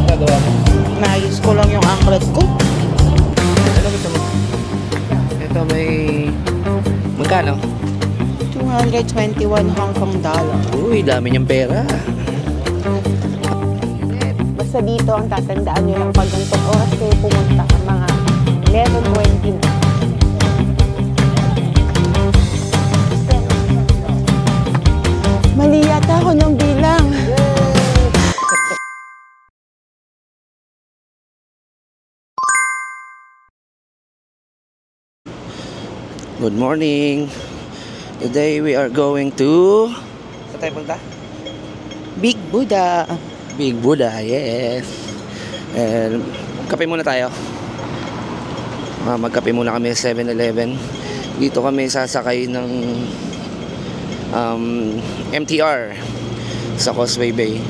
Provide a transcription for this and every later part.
Nagawa mo? Naayos ko lang yung anklet ko. Ano gusto mo? Ito may... Magkano? 221 Hong Kong dollar. Uy, dami niyang pera. Basta dito ang tatandaan nyo lang pag ganitong oras kayo pumunta mga 11:20 na. Mali yata ako ng bilang. Good morning. Today we are going to... Saan tayo punta? Big Buddha. Big Buddha, yes. And, kape muna tayo. Magkape muna kami sa 7-Eleven. Dito kami sasakay ng MTR sa Causeway Bay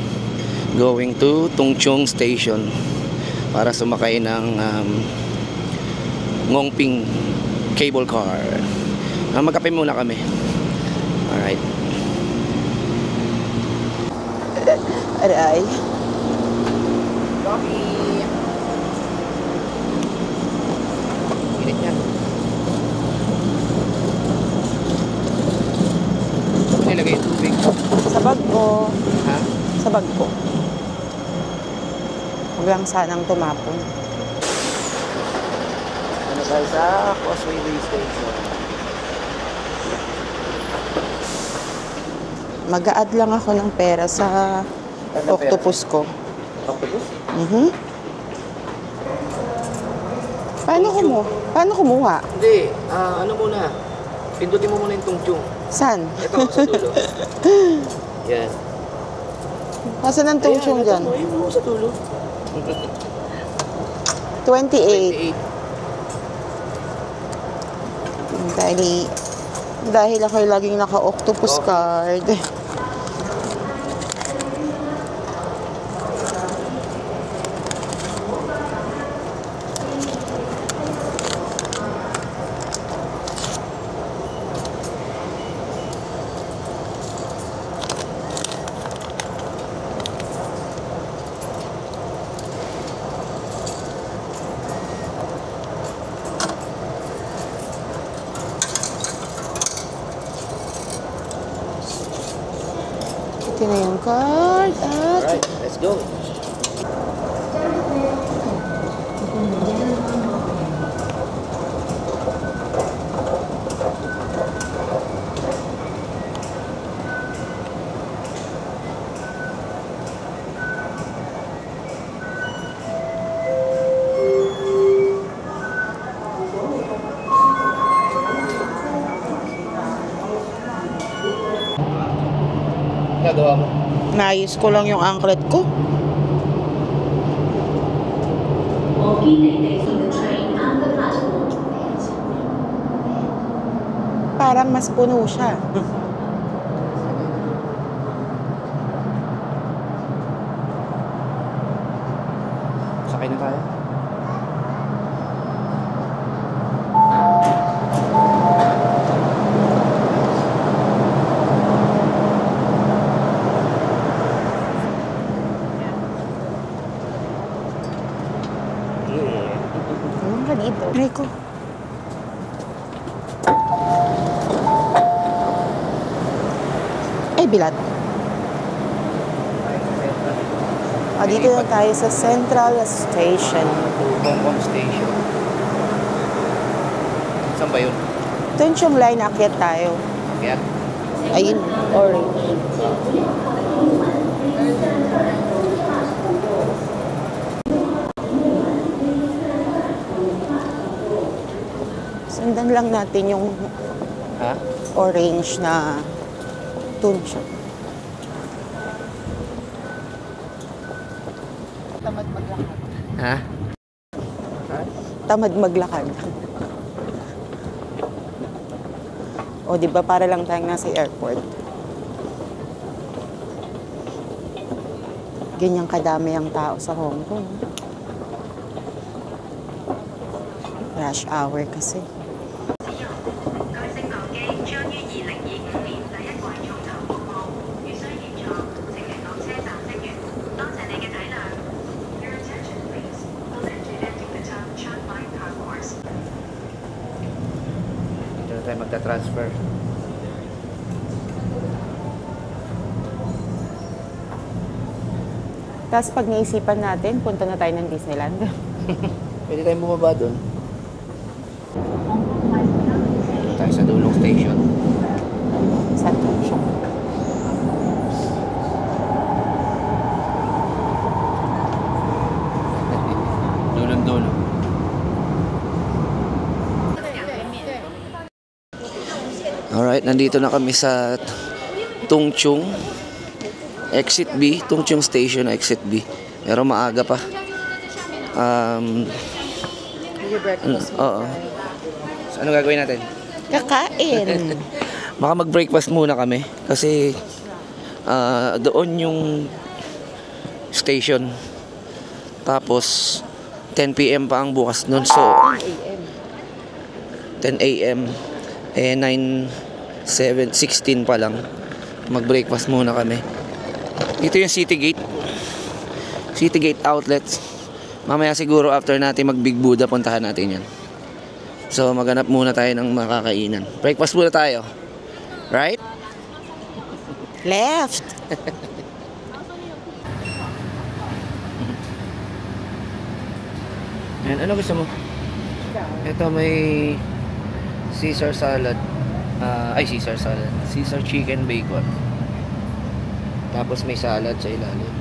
going to Tung Chung Station para sumakay ng Ngongping cable car. Magkape muna kami. Alright. Aray. Coffee. Init yan. Nilagay yung tubig. Sa bag ko. Ha? Sa bag ko. Huwag lang sanang tumapon. Ano tayo sa Causeway Bay Station? Mag-a-add lang ako ng pera sa octopus ko. Octopus? Paano kumuha? Hindi. Ano muna? Pindutin mo muna yung tungchung. Saan? Ito, sa dulo. Yan. Nasaan ang tungchong dyan? Ayun mo sa dulo. 28. 28. Dahil ako laging naka-octopus card. Ito na yung card at... Alright, let's go. Nagawa mo? Naayos ko lang yung anklet ko. Parang mas puno siya. Sakay na tayo. Ano ka dito? Try ko. Ay, bilat. Dito na tayo sa Central Station. Hong Kong Station. Saan ba yun? Ito yung line, akyat tayo. Kaya? Ayun, orange. Sundan lang natin yung orange na tuncho. Tamad maglakad. Ha? Tamad maglakad. O, di ba para lang tayong nasa airport. Ganyang kadami ang tao sa Hong Kong. Rush hour kasi. transfer. Tapos pag naisipan natin, punta na tayo ng Disneyland. Pwede tayong bumaba doon. Tayo sa dulong station. Sa Tokyo. Dulong-dulo. Alright, nandito na kami sa Tungchung Exit B, Tungchung Station Exit B. Pero maaga pa. Oo. So, ano gagawin natin? Kakain. Baka mag-breakfast muna kami kasi doon yung station. Tapos 10 PM pa ang bukas nun. So 10 AM. Eh 16 pa lang. Mag-breakfast muna kami. Dito yung Citygate. Citygate Outlets. Mamaya siguro after natin mag-Big Buddha, puntahan natin yan. So maghanap muna tayo ng makakainan. Breakfast muna tayo. Right? Left. Yan, ano gusto mo? Ito may Caesar salad. Caesar salad. Caesar chicken bacon. Tapos may salad sa ilalim.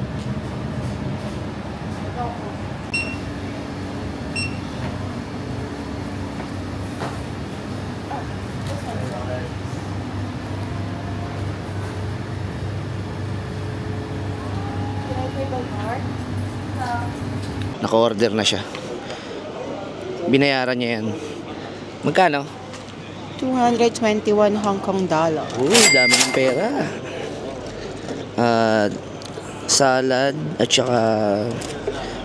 Naka-order na siya. Binayaran niya yan. Magkano? 221 Hong Kong dollar. Uy, dami ng pera. Salad at saka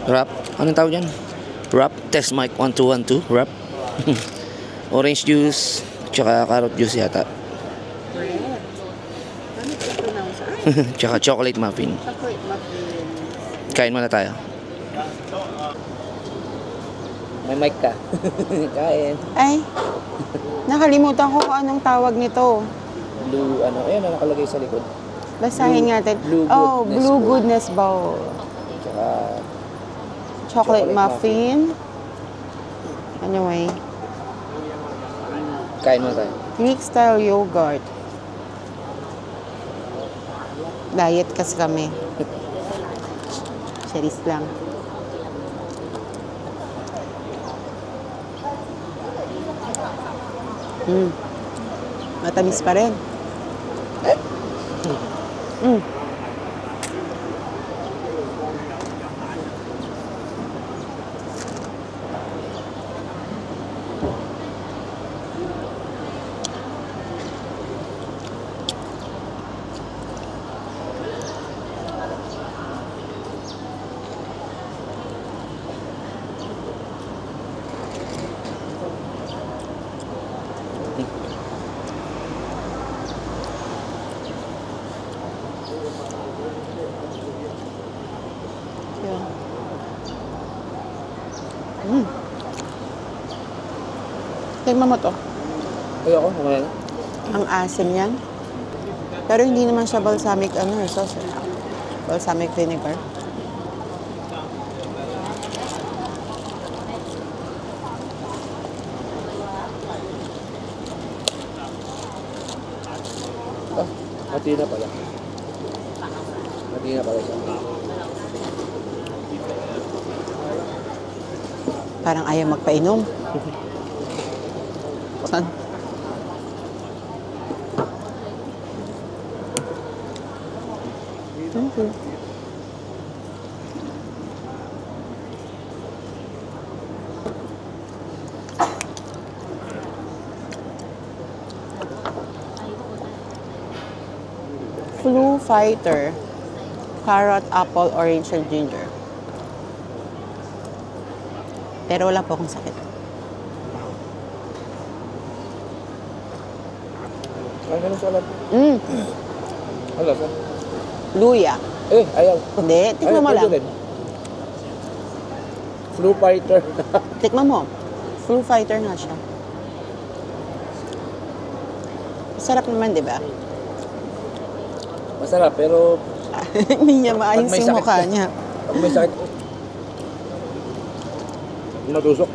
wrap. Anong tawag yan? Wrap. Test mic 1212. Wrap. Orange juice at saka carrot juice yata. Tsaka chocolate muffin. Kain muna tayo. May mic ka. Kain. Ay, nakalimutan ko kung anong tawag nito. Blue, ayan na nakalagay sa likod. Basahin natin. Blue Blue Goodness Goodness Bowl. Tsaka Chocolate muffin. Anyway, kain muna tayo. Greek style yogurt. Diet kasi kami. Cheris lang. Matamis pa rin. Tingnan mo to. Ayoko, okay na. Ang asim yan. Pero hindi naman siya balsamic sauce. Balsamic vinegar. Hati na pala. Hati na pala siya. Parang ayaw magpainom. Saan? Thank you. Flu Fighter. Carrot, apple, orange, and ginger. Pero wala po akong sakit. Ay, ganun salad. Ano sa? Luya. Ayaw. Hindi, tikman mo lang. Flu Fighter. Tikman mo. Flu Fighter nga siya. Sarap naman, di ba? Masarap, pero Hindi niya maayos Pag may yung sakit mukha ka. niya. pag may sakit, hindi matusok.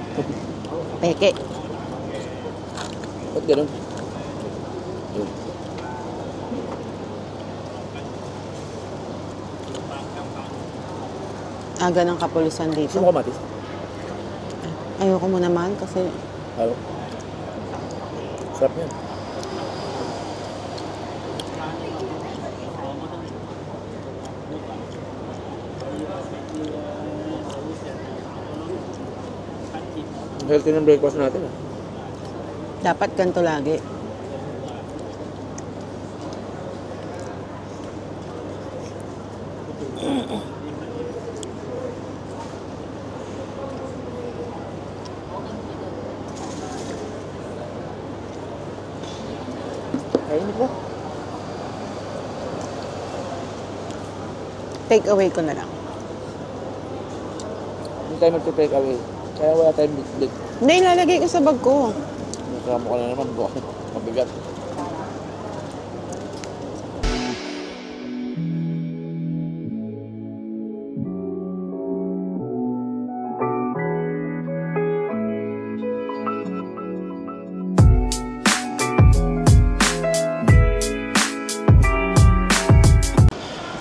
Peke. Ba't ganun? Yun. Aga ng kapulisan Gusto dito. mo kamatis? Ayoko mo naman kasi Halo. Sarap yan. Ang healthy ng breakfast natin ah. dapat ganito lagi. Kainit mo. Take away ko na lang. Hindi tayo magte-take away. Kaya wala tayong bit-bit. Hindi, ilalagay ko sa bag ko. Nasama ka na naman. Mabigat.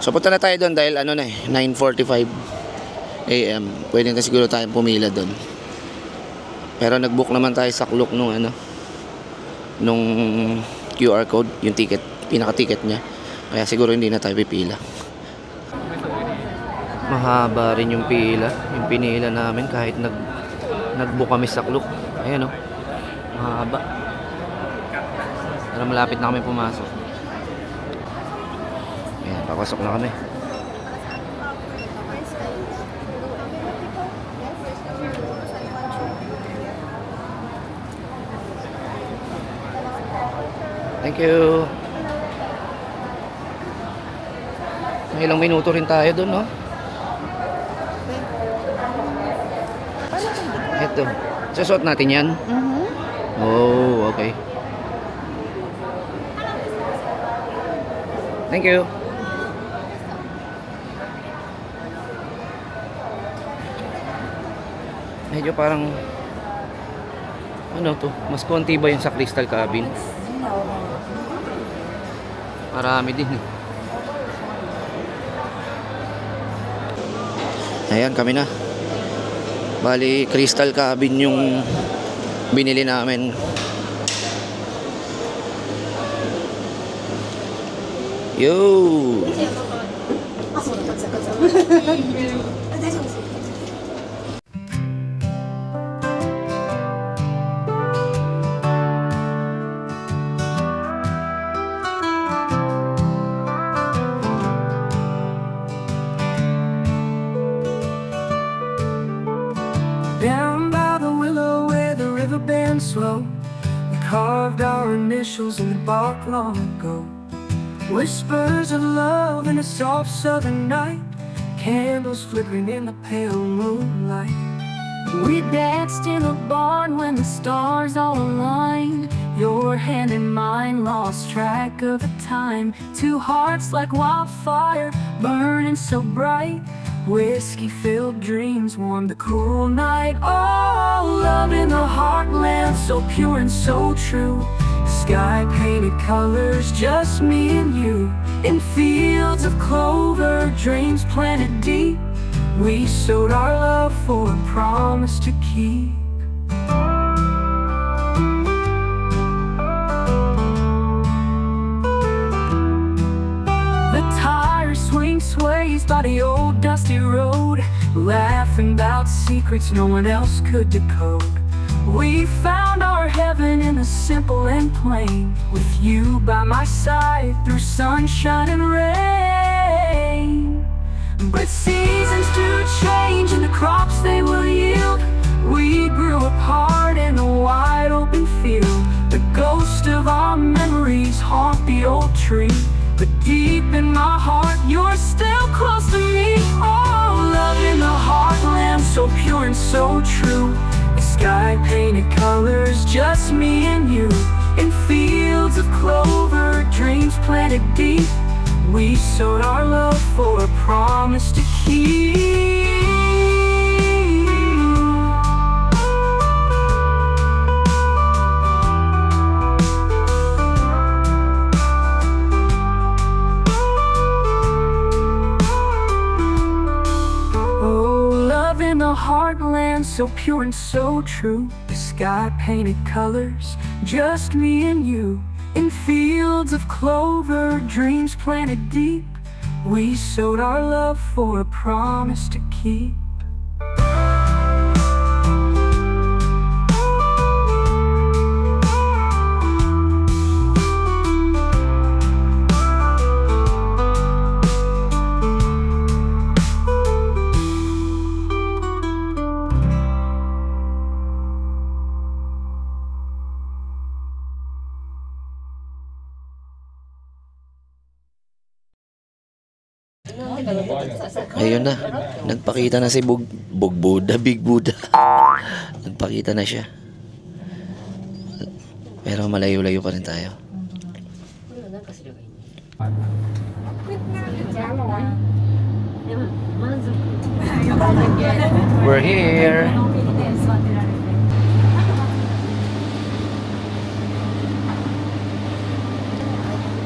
So punta na tayo doon dahil ano na 9:45 AM. Pwede na siguro tayong pumila doon. Pero nag-book naman tayo sa clock nung nung QR code, yung ticket, pinaka-ticket niya. Kaya siguro hindi na tayo pipila. Mahaba rin yung pila, yung pinila namin kahit nag-book kami sa clock. Ayan oh. Mahaba. Pero malapit na kami pumasok. Ayan, papasok na kami. Thank you. May ilang minuto rin tayo doon, no? Ito. Susot natin yan? Oh, okay. Thank you. Medyo parang ano to, mas konti ba yung sa Crystal Cabin? Marami din eh. Ayan, kami na. Bali, Crystal Cabin yung binili namin. Yo! Down by the willow where the river bends slow, we carved our initials in the bark long ago. Whispers of love in a soft southern night, candles flickering in the pale moonlight. We danced in a barn when the stars all aligned. Your hand in mine lost track of the time. Two hearts like wildfire, burning so bright. Whiskey-filled dreams warmed the cool night. Oh, love in the heartland, so pure and so true. Sky-painted colors, just me and you. In fields of clover, dreams planted deep. We sowed our love for a promise to keep. The tire sways by the old dusty road, laughing about secrets no one else could decode. We found our heaven in the simple and plain, with you by my side through sunshine and rain. But seasons do change and the crops they will yield. We grew apart in a wide open field. The ghost of our memories haunt the old tree, but deep in my heart you're still close to me. Oh, love in the heartland, so pure and so true. Sky-painted colors, just me and you. In fields fields of clover, dreams planted deep. We sowed our love for a promise to keep. The heartland so pure and so true. The sky painted colors, just me and you. In fields of clover, dreams planted deep. We sowed our love for a promise to keep. Ayun na, nagpakita na si Big Buddha. Nagpakita na siya. Pero malayo-layo pa rin tayo. We're here.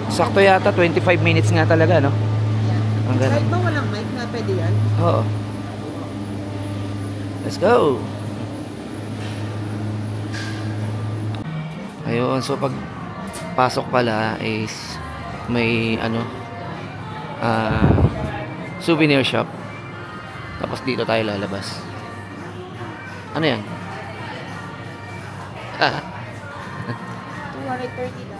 Sakto yata, 25 minutes nga talaga, no? Ang ganda. Kahit ba walang mic na pwede yan? Oo. Let's go! Ayun, so pag pasok pala is may souvenir shop. Tapos dito tayo lalabas. Ano yan? $230.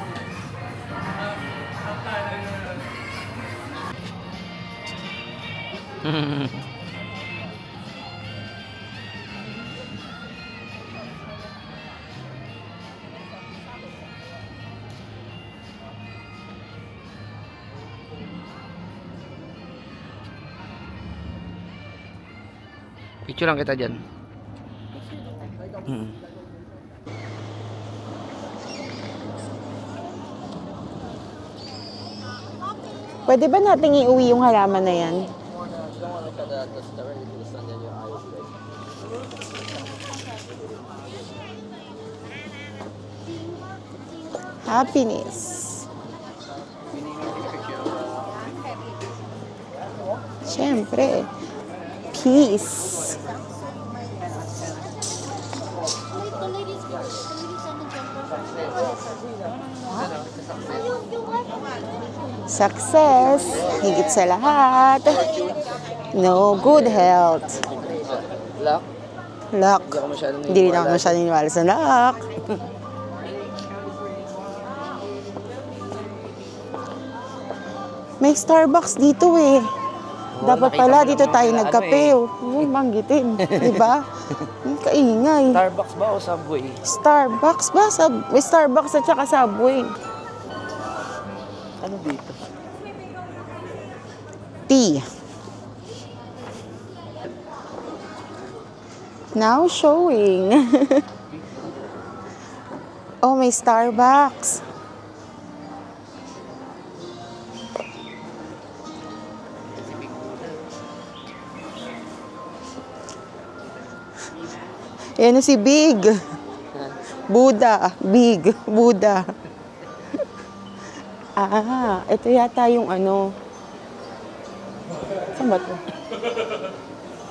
Picture lang kita dyan. Pwede ba nating iuwi yung halaman na yan? Happiness. Siyempre. Peace. Success. Higit sa lahat. No, good health. Luck? Luck. Hindi rin ako masyadong niniwala sa luck. May Starbucks dito eh. Dapat pala dito tayo nagkape. Huwag banggitin. Diba? Kaingay. Starbucks ba o Subway? Starbucks ba? May Starbucks at saka Subway. Ano dito? Tea. Now showing. Oh, may Starbucks. Yan si Big. Buddha. Big. Buddha. Ah, ito yata yung ano. Saan ba ito?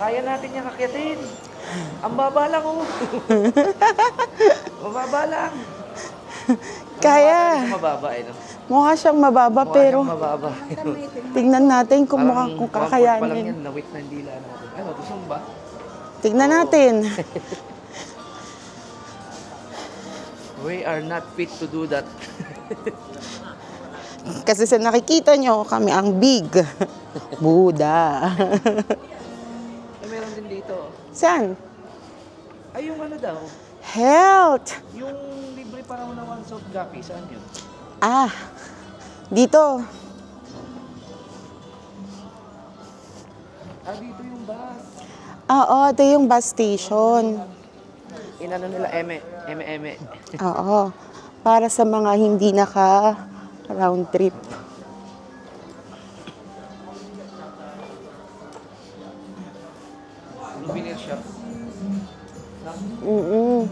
Kaya natin yung kakyatin. Ang baba lang oh. Mababa lang. Kaya. Mababa eh, no? Mukha siyang mababa pero Mababa. tignan natin kung mukhang kung Pa lang kakayanin. yan, nawit na dila natin. Ano, gusto mo ba? Tignan natin. We are not fit to do that. Kasi sa nakikita nyo, kami ang Big Buddha. Meron din dito. Saan? Ay, yung ano daw? Health. Yung libre para mo na one soft coffee. Saan yun? Ah, dito. Ah, dito yung bus. Oo, ito yung bus station. Inano nila, eme. Oo. Para sa mga hindi naka round trip. Souvenir shop. Mm-mm.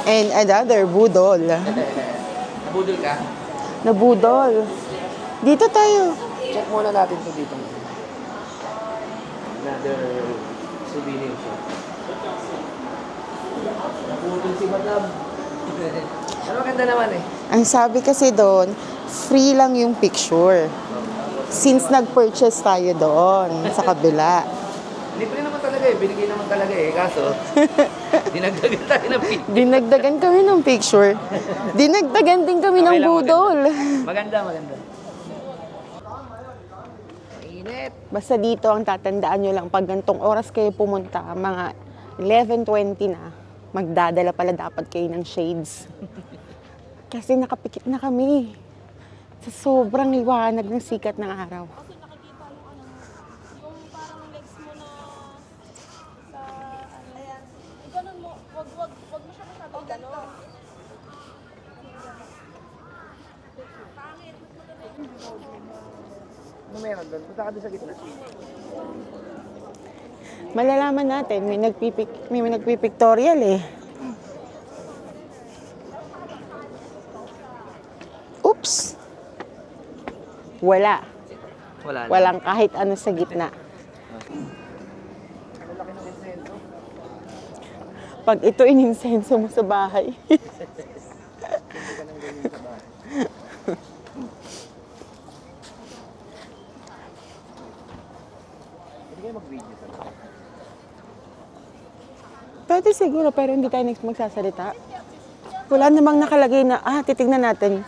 And another budol. Nabudol ka? Nabudol. Dito tayo. Check muna natin to dito. Another souvenir shop. Nabudol si Madam. Pero maganda naman eh. Ang sabi kasi doon, free lang yung picture. Since nag-purchase tayo doon sa kabila. Libre naman talaga eh. Binigay naman talaga eh. Kaso, dinagdagan tayo ng pin. Dinagdagan kami ng picture. Dinagdagan din kami ng budol. Maganda, maganda. Mainit. Basta dito ang tatandaan nyo lang, pag gantong oras kayo pumunta, mga 11:20 na, magdadala pala dapat kayo ng shades. Kasi nakapikit na kami. Sa sobrang liwanag ng sikat ng araw. Ano meron doon? Punta ka doon sa gitna. Malalaman natin, may nagpipictorial eh. Oops! Wala. Wala na. Walang kahit ano sa gitna. Pag ito ininsenso mo sa bahay. Hindi kayo mag-video talaga. Pwede siguro, pero hindi tayo next magsasalita. Wala namang nakalagay na, titignan natin.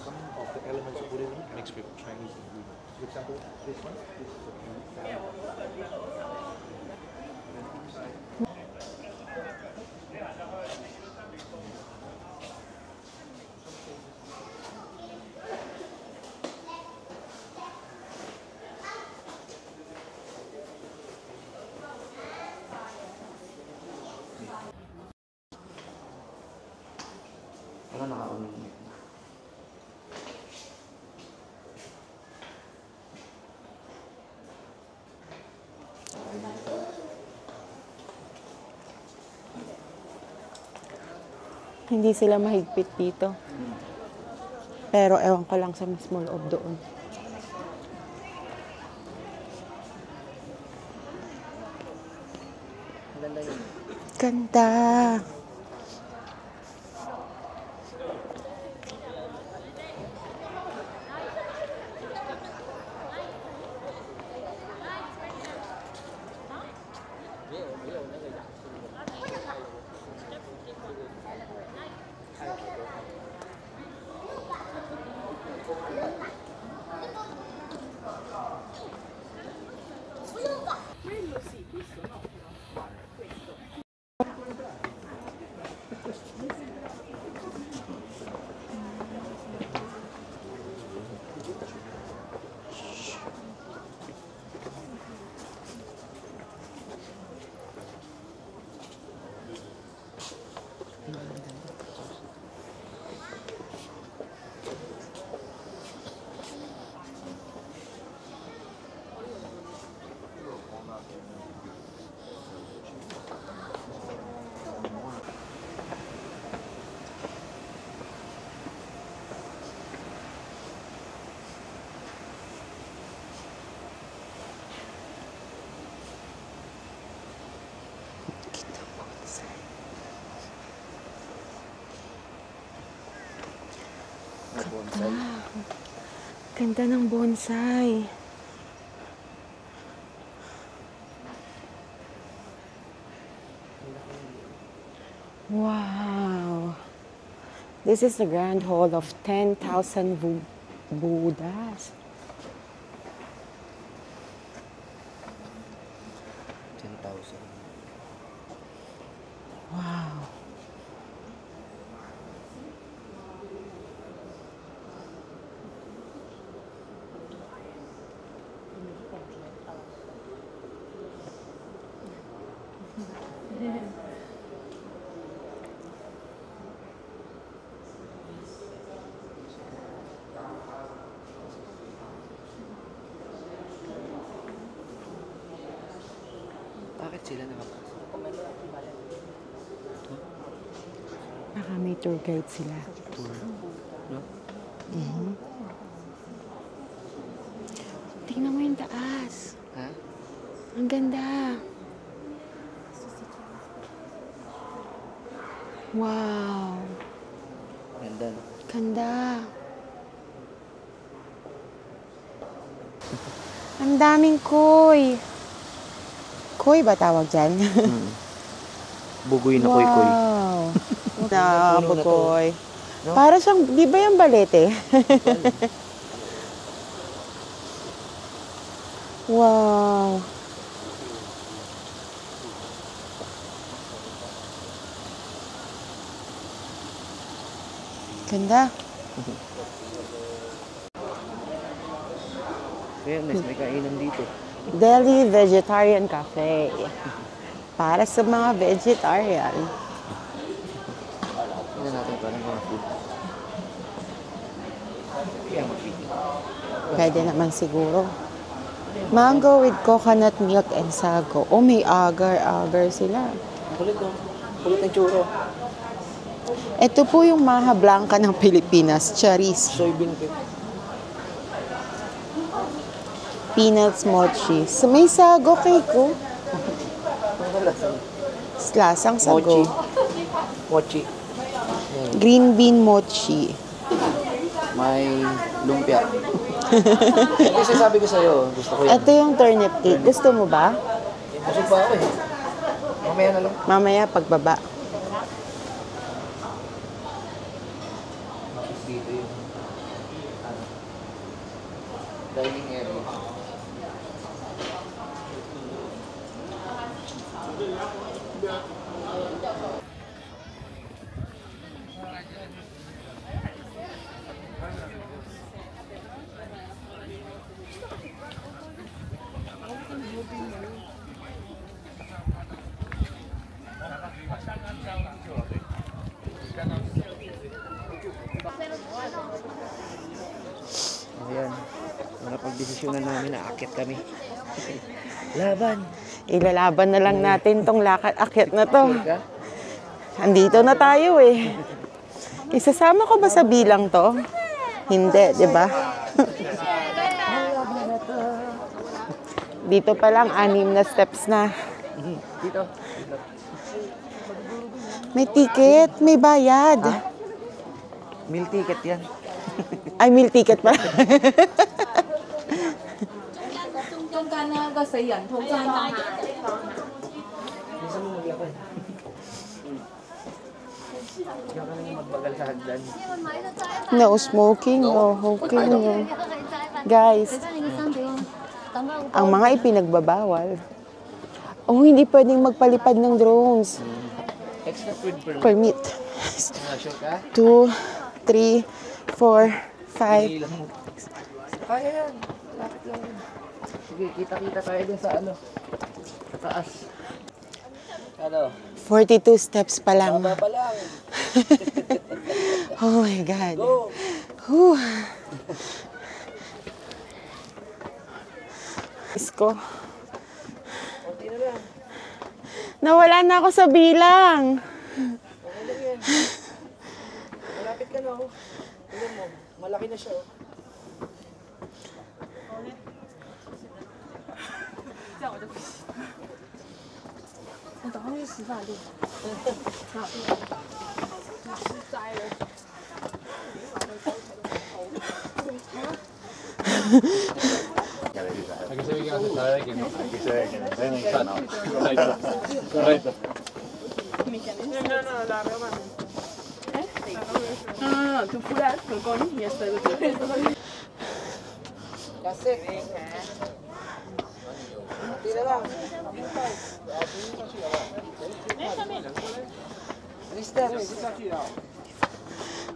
Some of the elements of Buddhism mixed with Chinese ingredients. For example, this one, this is a Ano naka-on? Hindi sila mahigpit dito. Pero ewan ko lang sa mismo loob doon. Maganda yun. Ganda! Ganda ng bonsai. Wow! This is the grand hall of 10,000 Buddhas. 10,000. Wow. Bakit sila nakapasok? Baka may tour guide sila. Tour. No? Tingnan mo yung taas. Ha? Ang ganda. Wow. Ganda, no? Ganda. Ang daming koy. Koy ba tawag dyan? Bugoy na koy-koy. Wow. Puno na to. Bukoy. No? Para siyang, di ba yung balete? Wow. Ganda. Fairness, may kainan dito. Delhi Vegetarian Cafe. Para sa mga vegetarian. Tingnan natin parang mga food. Kaya mag-feeding. Pwede naman siguro. Mango with coconut milk and sago. Oh, may agar-agar sila. Kulit, no? Kulit ng churro. Ito po yung maha blanca ng Pilipinas, charis. Soybean cake. Peanuts mochi. So, may sago cake ko. Lasang Mochi. sago. Mochi. Green bean mochi. May lumpia. Kasi sabi ko sa'yo, gusto ko yan. Ito yung turnip cake. Gusto mo ba? Busog pa ako eh. Mamaya na lang. Mamaya pagbaba. Dito yung dining area. Ayan. Napag-desisyonan namin na akit kami. Laban. Ilalaban na lang natin tong lakad-akyat na to. Ka? Andito na tayo eh. Isasama ko ba sa bilang to? Hindi, di ba? Dito pa lang, 6 na steps na. Dito. May ticket, may bayad. Meal ticket yan. Ay, meal ticket pa. 中間咧個四人套餐啦。 Bisa mo maglakad. Diyan ka nang magbagal sa hagdan. No smoking, no hoking, no. Guys, ang mga ipinagbabawal. Oh, hindi pwedeng magpalipad ng drones. Extra food permit. Permit. Sure ka? 2, 3, 4, 5. Ilan mo? Kaya yan. Lapit lang yan. Sige, kita-kita tayo dun sa ano. Sa taas. Ano? 42 steps pa lang. Baba pa lang. Oh my God. Go! Whew. Isko. Kunti na lang. Nawala na ako sa bilang. Okay lang yan. Malapit ka na oh. Tingnan mo. Malaki na siya oh. Kasi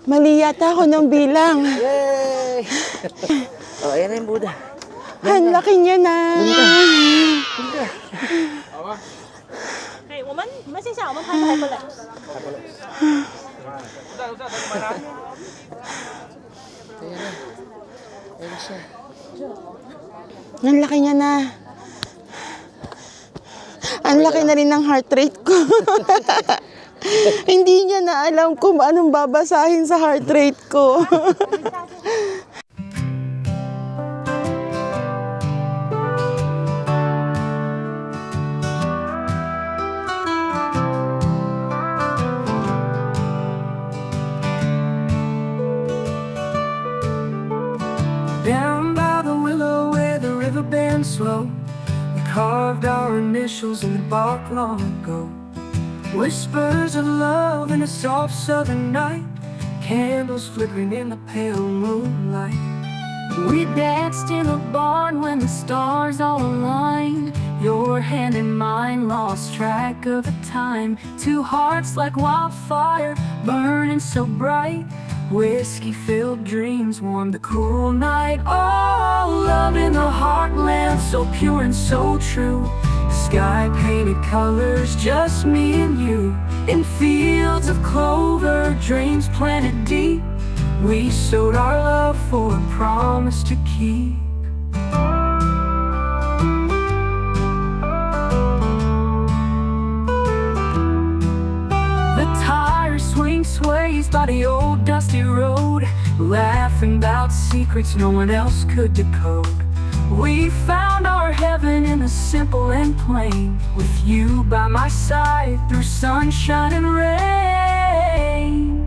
Mali yata ako ng bilang. Yay! Oh, ayan na yung Buddha. Ang laki niya na. 对，我们先下，我们拍拍过来。 Ayan na. Ayan siya. Ang laki niya na. Ang laki na rin ng heart rate ko. Hindi niya na alam kung anong babasahin sa heart rate ko. Down by the willow where the river bends slow, we carved our initials in the bark long ago. Whispers of love in a soft southern night, candles flickering in the pale moonlight. We danced in a barn when the stars all aligned. Your hand in mine lost track of the time. Two hearts like wildfire, burning so bright. Whiskey-filled dreams warmed the cool night. Oh, love in the heartland, so pure and so true. Sky-painted colors, just me and you. In fields of clover, dreams planted deep. We sowed our love for a promise to keep. The tires swing sways by the old dusty road, laughing about secrets no one else could decode. We found our heaven in the simple and plain, with you by my side through sunshine and rain.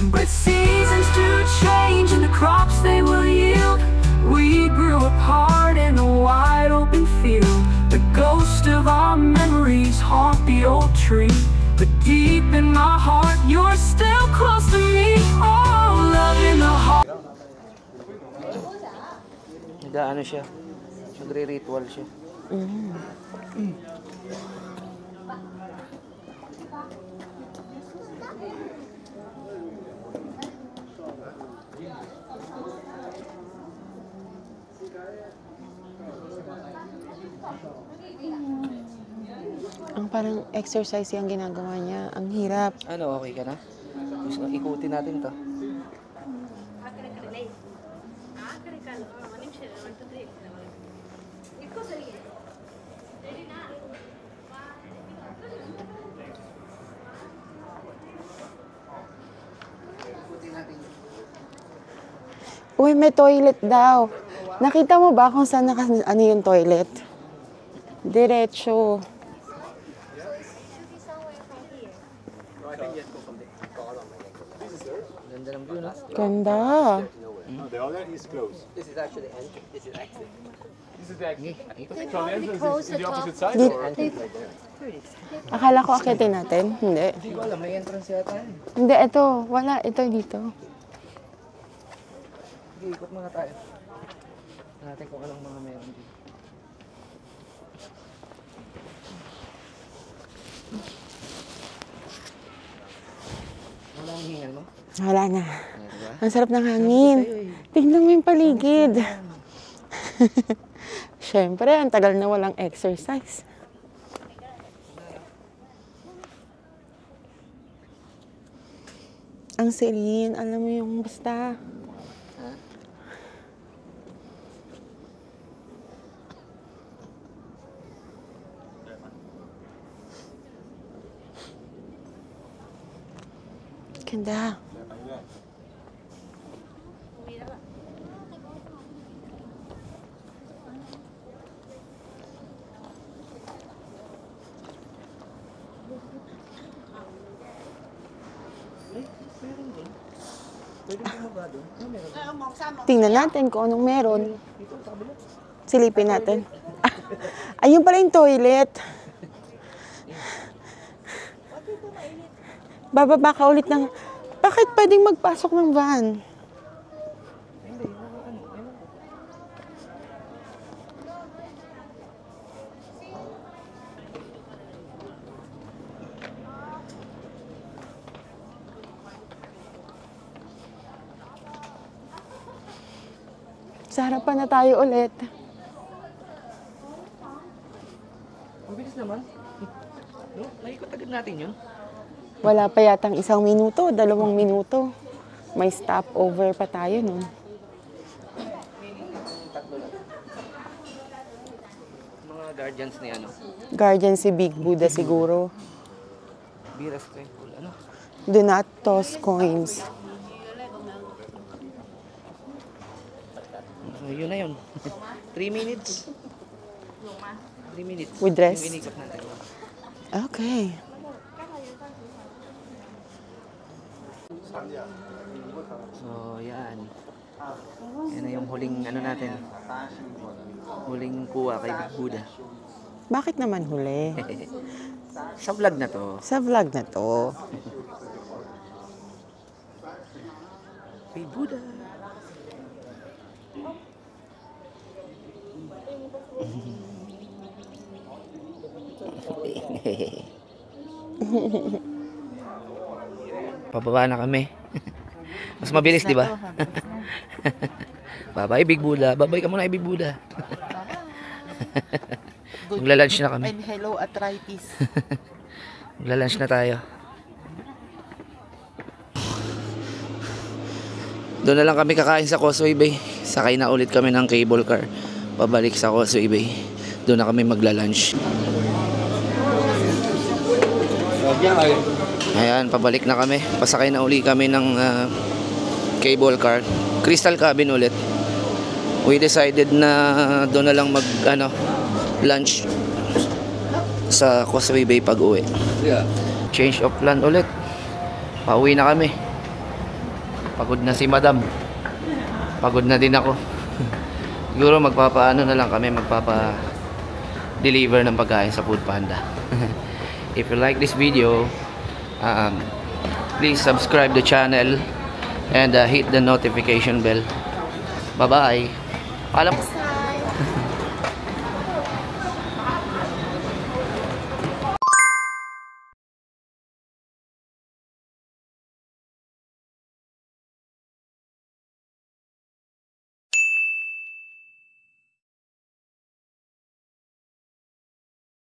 But seasons do change and the crops they will yield. We grew apart in a wide open field. The ghost of our memories haunt the old tree, but deep in my heart you're still close to me. Oh, love in the heart. Nag-ano siya. Nagre-ritual siya. Ang parang exercise yung ginagawa niya. Ang hirap. Ano, okay ka na? Gusto ikutin natin to. Uy, may toilet daw. Nakita mo ba kung saan ano yung toilet? Diretso. Ganda ng view, no? Ganda. The other is closed. This is actually entry. This is exit. This is the exit. Ikot. So the entrance is the opposite side, Di- or? Akala ko akitin natin. Hindi. Hindi ko alam, may entrance yata yun. Hindi, ito. Wala. Ito dito. Sige, ikot muna tayo. Tignan natin kung anong mga meron dito. Wala ang hingal mo? Wala na. Ano, diba? Ang sarap ng hangin. Tignan mo yung paligid. Siyempre, ang tagal na walang exercise. Ang serene, alam mo yung basta. Ganda. Tingnan natin kung anong meron. Silipin natin. Ayun pala yung toilet. Bababa ka ulit ng... Bakit pwedeng magpasok ng van? Sa harapan na tayo ulit. Ang bilis naman. No? Naikot agad natin yun. Wala pa yatang 1 minuto, 2 minuto. May stopover pa tayo nun. Mga guardians ni ano. Guardian si Big Buddha siguro. Biras Temple. Ano? Do not toss coins. So, yun na yun. 3 minutes. 3 minutes. With rest? Yung inikot natin. Okay. So, yan. Yan na yung huling ano natin. Huling kuha kay Big Buddha. Bakit naman huli? Sa vlog na to. Sa vlog na to. Big Buddha. Pababa na kami. Mas mabilis, di ba? Bye-bye, Big Buddha. Bye-bye ka muna, Big Buddha. Magla-lunch na kami. And hello, arthritis. Magla-lunch na tayo. Doon na lang kami kakain sa Causeway Bay. Sakay na ulit kami ng cable car. Pabalik sa Causeway Bay. Doon na kami magla-lunch. Ayan, pabalik na kami. Pasakay na uli kami ng cable car. Crystal Cabin ulit. We decided na doon na lang mag lunch sa Causeway Bay pag uwi. Change of plan ulit. Pauwi na kami. Pagod na si Madam. Pagod na din ako. Siguro magpapaano na lang kami, magpapa-deliver ng pagkain sa Food Panda. If you like this video, please subscribe the channel and hit the notification bell. Bye-bye. Alam